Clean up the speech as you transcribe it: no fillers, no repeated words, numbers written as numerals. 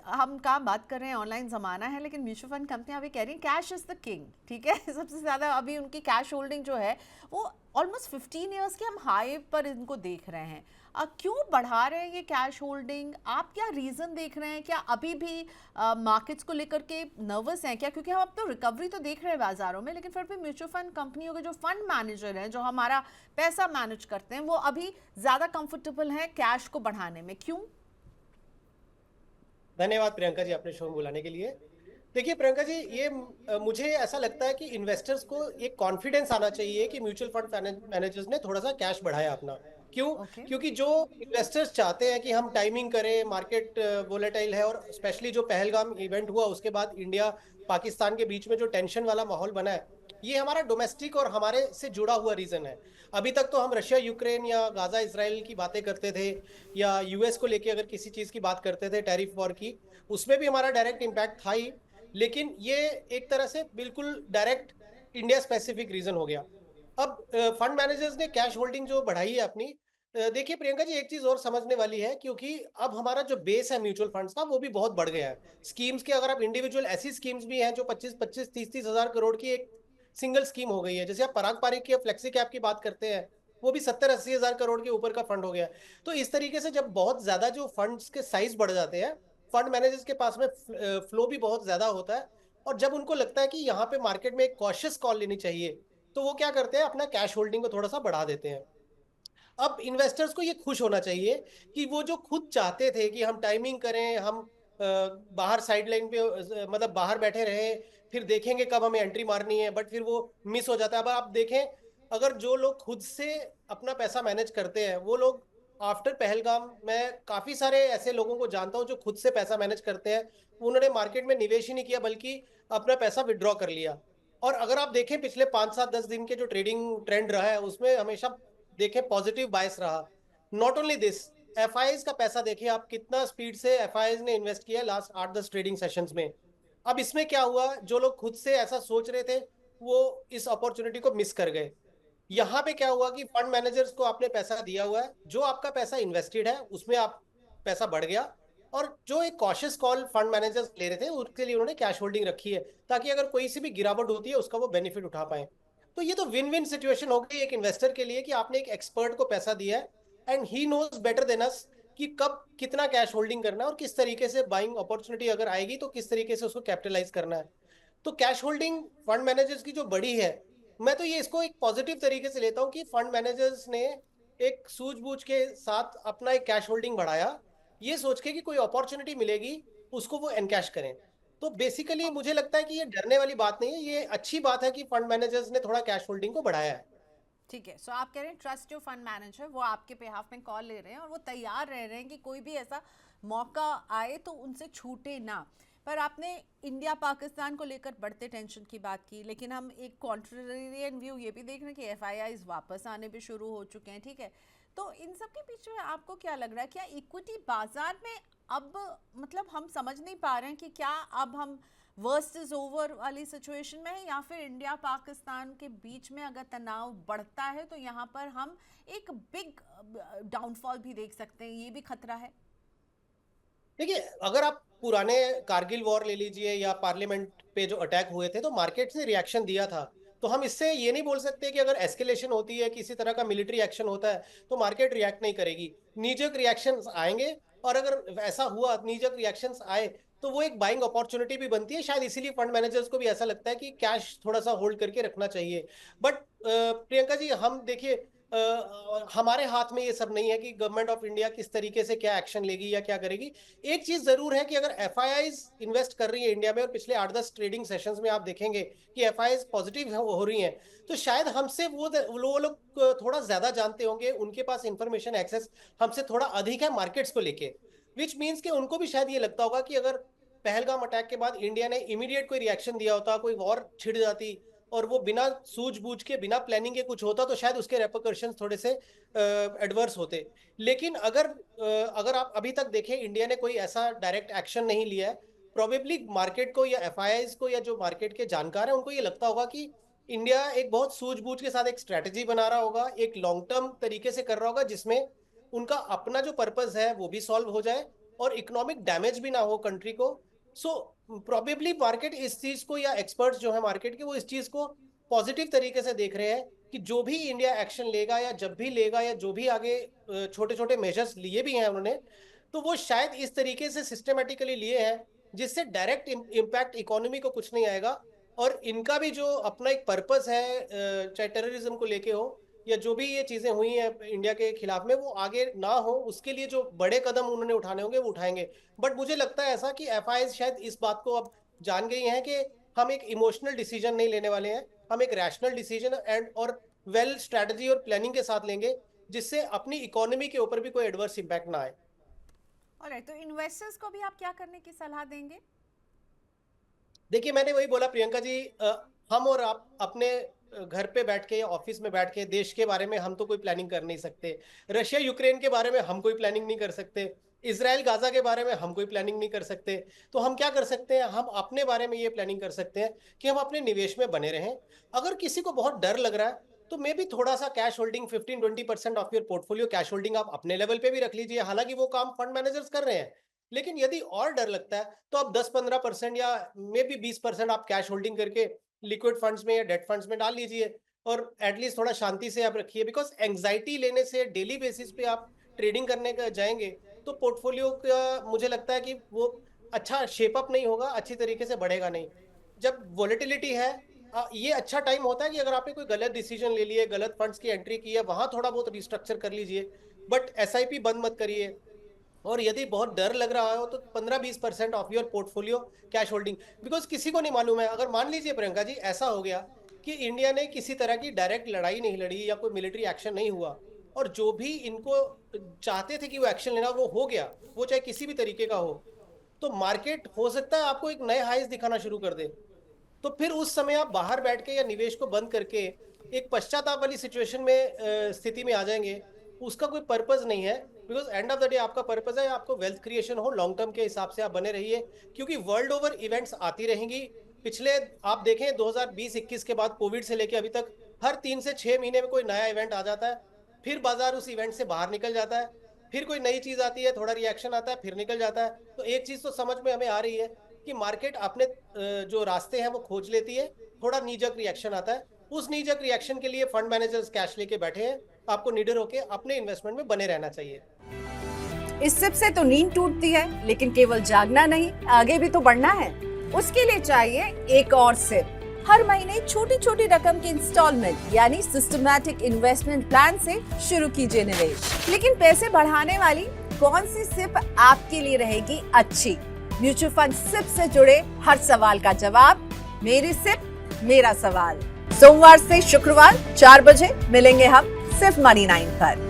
हम काम बात कर रहे हैं, ऑनलाइन ज़माना है, लेकिन म्यूचुअल फंड कंपनियां अभी कह रही हैं कैश इज़ द किंग। ठीक है सबसे ज़्यादा अभी उनकी कैश होल्डिंग जो है वो ऑलमोस्ट 15 ईयर्स के हम हाई पर इनको देख रहे हैं। क्यों बढ़ा रहे हैं ये कैश होल्डिंग? आप क्या रीज़न देख रहे हैं? क्या अभी भी मार्केट्स को लेकर के नर्वस हैं क्या? क्योंकि हम अब तो रिकवरी तो देख रहे हैं बाज़ारों में, लेकिन फिर भी म्यूचुअल फंड कंपनियों के जो फंड मैनेजर हैं, जो हमारा पैसा मैनेज करते हैं, वो अभी ज़्यादा कंफर्टेबल हैं कैश को बढ़ाने में। क्यों? धन्यवाद प्रियंका जी, आपने शो में बुलाने के लिए। देखिए प्रियंका जी, ये मुझे ऐसा लगता है कि इन्वेस्टर्स को एक कॉन्फिडेंस आना चाहिए कि म्यूचुअल फंड मैनेजर्स ने थोड़ा सा कैश बढ़ाया अपना। क्यों? ओके। क्योंकि जो इन्वेस्टर्स चाहते हैं कि हम टाइमिंग करें, मार्केट वोलेटाइल है, और स्पेशली जो पहलगाम इवेंट हुआ उसके बाद इंडिया पाकिस्तान के बीच में जो टेंशन वाला माहौल बना है, ये हमारा डोमेस्टिक और हमारे से जुड़ा हुआ रीजन है। अभी तक तो हम रशिया यूक्रेन या गाजा इसराइल की बातें करते थे, या यूएस को लेके अगर किसी चीज की बात करते थे, टैरिफ वॉर की, उसमें भी हमारा डायरेक्ट इम्पैक्ट था ही। लेकिन ये एक तरह से बिल्कुल डायरेक्ट इंडिया स्पेसिफिक रीजन हो गया। अब फंड मैनेजर्स ने कैश होल्डिंग जो बढ़ाई है अपनी, देखिए प्रियंका जी, एक चीज और समझने वाली है, क्योंकि अब हमारा जो बेस है म्यूचुअल फंड्स का वो भी बहुत बढ़ गया है। स्कीम्स के अगर आप इंडिविजुअल, ऐसी स्कीम्स भी हैं जो 25-25 30-30 हजार करोड़ की एक सिंगल स्कीम हो गई है। जैसे आप पराग पारिक की फ्लेक्सी कैप की बात करते हैं, वो भी 70-80 हजार करोड़ के ऊपर का फंड हो गया है। तो इस तरीके से जब बहुत ज्यादा जो फंड्स के साइज बढ़ जाते हैं, फंड मैनेजर्स के पास में फ्लो भी बहुत ज्यादा होता है, और जब उनको लगता है कि यहाँ पे मार्केट में एक कॉशियस कॉल लेनी चाहिए, तो वो क्या करते हैं, अपना कैश होल्डिंग को थोड़ा सा बढ़ा देते हैं। अब इन्वेस्टर्स को ये खुश होना चाहिए कि वो जो खुद चाहते थे कि हम टाइमिंग करें, हम बाहर साइडलाइन पे, मतलब बाहर बैठे रहे, फिर देखेंगे कब हमें एंट्री मारनी है, बट फिर वो मिस हो जाता है। अब आप देखें, अगर जो लोग खुद से अपना पैसा मैनेज करते हैं, वो लोग आफ्टर पहलगाम, मैं काफी सारे ऐसे लोगों को जानता हूं जो खुद से पैसा मैनेज करते हैं, उन्होंने मार्केट में निवेश ही नहीं किया बल्कि अपना पैसा विड्रॉ कर लिया। और अगर आप देखें पिछले 5-7-10 दिन के जो ट्रेडिंग ट्रेंड रहा है, उसमें हमेशा देखें पॉजिटिव बायस रहा। नॉट ओनली दिस, एफआईज का पैसा देखिए आप, कितना स्पीड से एफआईज ने इन्वेस्ट किया लास्ट 8-10 ट्रेडिंग सेशंस में। अब इसमें क्या हुआ, जो लोग खुद से ऐसा सोच रहे थे, वो इस अपॉर्चुनिटी को मिस कर गए। यहाँ पे क्या हुआ कि फंड मैनेजर्स को आपने पैसा दिया हुआ है, जो आपका पैसा इन्वेस्टेड है उसमें आप पैसा बढ़ गया, और जो एक कॉशियस कॉल फंड मैनेजर्स ले रहे थे उसके लिए उन्होंने कैश होल्डिंग रखी है, ताकि अगर कोई सी भी गिरावट होती है उसका वो बेनिफिट उठा पाए। तो ये तो विन विन सिचुएशन हो गई एक इन्वेस्टर के लिए, कि आपने एक एक्सपर्ट को पैसा दिया है, and he knows better than us कि कब कितना कैश होल्डिंग करना है और किस तरीके से बाइंग अपॉर्चुनिटी अगर आएगी तो किस तरीके से उसको कैपिटलाइज करना है। तो कैश होल्डिंग फंड मैनेजर्स की जो बड़ी है, मैं तो ये इसको एक पॉजिटिव तरीके से लेता हूँ कि फंड मैनेजर्स ने एक सूझबूझ के साथ अपना एक कैश होल्डिंग बढ़ाया, ये सोच के कि कोई अपॉर्चुनिटी मिलेगी उसको वो एनकैश करें। तो बेसिकली मुझे लगता है कि ये डरने वाली बात नहीं है, ये अच्छी बात है कि फंड मैनेजर्स ने थोड़ा कैश होल्डिंग को बढ़ाया है। ठीक है, सो आप कह रहे हैं ट्रस्ट योर फंड मैनेजर, वो आपके बिहाफ में कॉल ले रहे हैं और वो तैयार रह रहे हैं कि कोई भी ऐसा मौका आए तो उनसे छूटे ना। पर आपने इंडिया पाकिस्तान को लेकर बढ़ते टेंशन की बात की, लेकिन हम एक कॉन्ट्रेरियन व्यू ये भी देख रहे हैं कि एफआईआईज वापस आने भी शुरू हो चुके हैं। ठीक है, तो इन सब के बीच में आपको क्या लग रहा है, क्या इक्विटी बाजार में अब मतलब हम समझ नहीं पा रहे हैं कि क्या अब हम वर्स्ट इज ओवर वाली सिचुएशन में है, या फिर इंडिया पाकिस्तान के बीच में अगर तनाव बढ़ता है तो यहाँ पर हम एक बिग डाउनफॉल भी देख सकते हैं, ये भी खतरा है? देखिए, अगर आप पुराने कारगिल वॉर ले लीजिए या पार्लियामेंट पे जो अटैक हुए थे, तो मार्केट ने रिएक्शन दिया था। तो हम इससे ये नहीं बोल सकते कि अगर एस्केलेशन होती है, किसी तरह का मिलिट्री एक्शन होता है, तो मार्केट रिएक्ट नहीं करेगी। नीजक रिएक्शंस आएंगे, और अगर ऐसा हुआ, नीजक रिएक्शंस आए, तो वो एक बाइंग अपॉर्चुनिटी भी बनती है। शायद इसीलिए फंड मैनेजर्स को भी ऐसा लगता है कि कैश थोड़ा सा होल्ड करके रखना चाहिए। बट प्रियंका जी, हम देखिए, हमारे हाथ में ये सब नहीं है कि गवर्नमेंट ऑफ इंडिया किस तरीके से क्या एक्शन लेगी या क्या करेगी। एक चीज जरूर है कि अगर एफआईआईज इन्वेस्ट कर रही है इंडिया में, और पिछले 8-10 ट्रेडिंग सेशंस में आप देखेंगे कि एफआईआईज पॉजिटिव हो रही हैं, तो शायद हमसे वो लोग थोड़ा ज्यादा जानते होंगे, उनके पास इंफॉर्मेशन एक्सेस हमसे थोड़ा अधिक है मार्केट्स को लेके। विच मीन्स कि उनको भी शायद ये लगता होगा कि अगर पहलगाम अटैक के बाद इंडिया ने इमीडिएट कोई रिएक्शन दिया होता, कोई वॉर छिड़ जाती, और वो बिना सूझबूझ के, बिना प्लानिंग के कुछ होता, तो शायद उसके रेपरकशंस थोड़े से एडवर्स होते। लेकिन अगर आप अभी तक देखें, इंडिया ने कोई ऐसा डायरेक्ट एक्शन नहीं लिया है। प्रोबेबली मार्केट को या एफआईआईज को या जो मार्केट के जानकार हैं उनको ये लगता होगा कि इंडिया एक बहुत सूझबूझ के साथ एक स्ट्रैटेजी बना रहा होगा, एक लॉन्ग टर्म तरीके से कर रहा होगा, जिसमें उनका अपना जो पर्पस है वो भी सॉल्व हो जाए, और इकोनॉमिक डैमेज भी ना हो कंट्री को। सो प्रोबेबली मार्केट इस चीज को, या एक्सपर्ट्स जो है मार्केट के, वो इस चीज को पॉजिटिव तरीके से देख रहे हैं कि जो भी इंडिया एक्शन लेगा या जब भी लेगा, या जो भी आगे छोटे छोटे मेजर्स लिए भी हैं उन्होंने, तो वो शायद इस तरीके से सिस्टमेटिकली लिए हैं जिससे डायरेक्ट इम्पैक्ट इकोनॉमी को कुछ नहीं आएगा। और इनका भी जो अपना एक पर्पस है, चाहे टेररिज्म को लेके हो या जो भी ये चीजें हुई हैं इंडिया के खिलाफ में, वो आगे ना हो, उसके लिए जो बड़े कदम उन्होंने उठाने होंगे वो उठाएंगे। बट मुझे लगता है ऐसा कि एफआईआई शायद इस बात को अब जान गई हैं कि हम एक इमोशनल डिसीजन नहीं लेने वाले हैं, हम एक रैशनल डिसीजन एंड और वेल स्ट्रैटेजी और प्लानिंग के साथ लेंगे, जिससे अपनी इकोनॉमी के ऊपर भी कोई एडवर्स इम्पैक्ट ना आए। ऑलराइट, तो इन्वेस्टर्स को भी आप क्या करने की सलाह देंगे? देखिए, मैंने वही बोला प्रियंका जी, हम और आप अपने घर पे बैठ के या ऑफिस में बैठ के देश के बारे में हम तो कोई प्लानिंग कर नहीं सकते, रशिया यूक्रेन के बारे में हम कोई प्लानिंग नहीं कर सकते, इसराइल गाजा के बारे में हम कोई प्लानिंग नहीं कर सकते। तो हम क्या कर सकते हैं, हम अपने बारे में ये प्लानिंग कर सकते हैं कि हम अपने निवेश में बने रहें। अगर किसी को बहुत डर लग रहा है तो मे भी थोड़ा सा cash holding, 15-20% of your portfolio cash holding आप अपने लेवल पे भी रख लीजिए, हालांकि वो काम फंड मैनेजर्स कर रहे हैं। लेकिन यदि और डर लगता है तो आप 10-15% या मे बी 20% आप कैश होल्डिंग करके लिक्विड फंड्स में या डेट फंड्स में डाल लीजिए, और एटलीस्ट थोड़ा शांति से आप रखिए। बिकॉज एंग्जाइटी लेने से डेली बेसिस पे आप ट्रेडिंग करने का जाएंगे तो पोर्टफोलियो का मुझे लगता है कि वो अच्छा शेपअप नहीं होगा, अच्छी तरीके से बढ़ेगा नहीं। जब वॉलेटिलिटी है, ये अच्छा टाइम होता है कि अगर आपने कोई गलत डिसीजन ले लिए, गलत फंड्स की एंट्री की है, वहां थोड़ा बहुत रिस्ट्रक्चर कर लीजिए, बट एसआईपी बंद मत करिए। और यदि बहुत डर लग रहा हो तो 15-20% of your portfolio cash holding, because किसी को नहीं मालूम है। अगर मान लीजिए प्रियंका जी ऐसा हो गया कि इंडिया ने किसी तरह की डायरेक्ट लड़ाई नहीं लड़ी या कोई मिलिट्री एक्शन नहीं हुआ, और जो भी इनको चाहते थे कि वो एक्शन लेना वो हो गया, वो चाहे किसी भी तरीके का हो, तो मार्केट हो सकता है आपको एक नए हाईज दिखाना शुरू कर दे। तो फिर उस समय आप बाहर बैठ के या निवेश को बंद करके एक पश्चाताप वाली सिचुएशन में स्थिति में आ जाएंगे। उसका कोई पर्पस नहीं है, because end of the day आपका पर्पस है आपको वेल्थ क्रिएशन हो, लॉन्ग टर्म के हिसाब से आप बने रहिए, क्योंकि वर्ल्ड ओवर इवेंट्स आती रहेंगी। पिछले आप देखें 2020-21 के बाद कोविड से लेके अभी तक हर 3 से 6 महीने में कोई नया इवेंट आ जाता है, फिर बाजार उस इवेंट से बाहर निकल जाता है, फिर कोई नई चीज आती है, थोड़ा रिएक्शन आता है, फिर निकल जाता है। तो एक चीज तो समझ में हमें आ रही है कि मार्केट अपने जो रास्ते हैं वो खोज लेती है, थोड़ा नीजक रिएक्शन आता है, उस नीजक रिएक्शन के लिए फंड मैनेजर्स कैश लेके बैठे हैं। आपको निडर होकर अपने इन्वेस्टमेंट में बने रहना चाहिए। इस सिप से तो नींद टूटती है, लेकिन केवल जागना नहीं, आगे भी तो बढ़ना है। उसके लिए चाहिए एक और सिप। हर महीने छोटी छोटी रकम की इंस्टॉलमेंट यानी सिस्टमैटिक इन्वेस्टमेंट प्लान से शुरू कीजिए निवेश। लेकिन पैसे बढ़ाने वाली कौन सी सिप आपके लिए रहेगी अच्छी? म्यूचुअल फंड सिप से जुड़े हर सवाल का जवाब मेरी सिप मेरा सवाल। सोमवार से शुक्रवार 4 बजे मिलेंगे हम सिर्फ मनी 9 पर।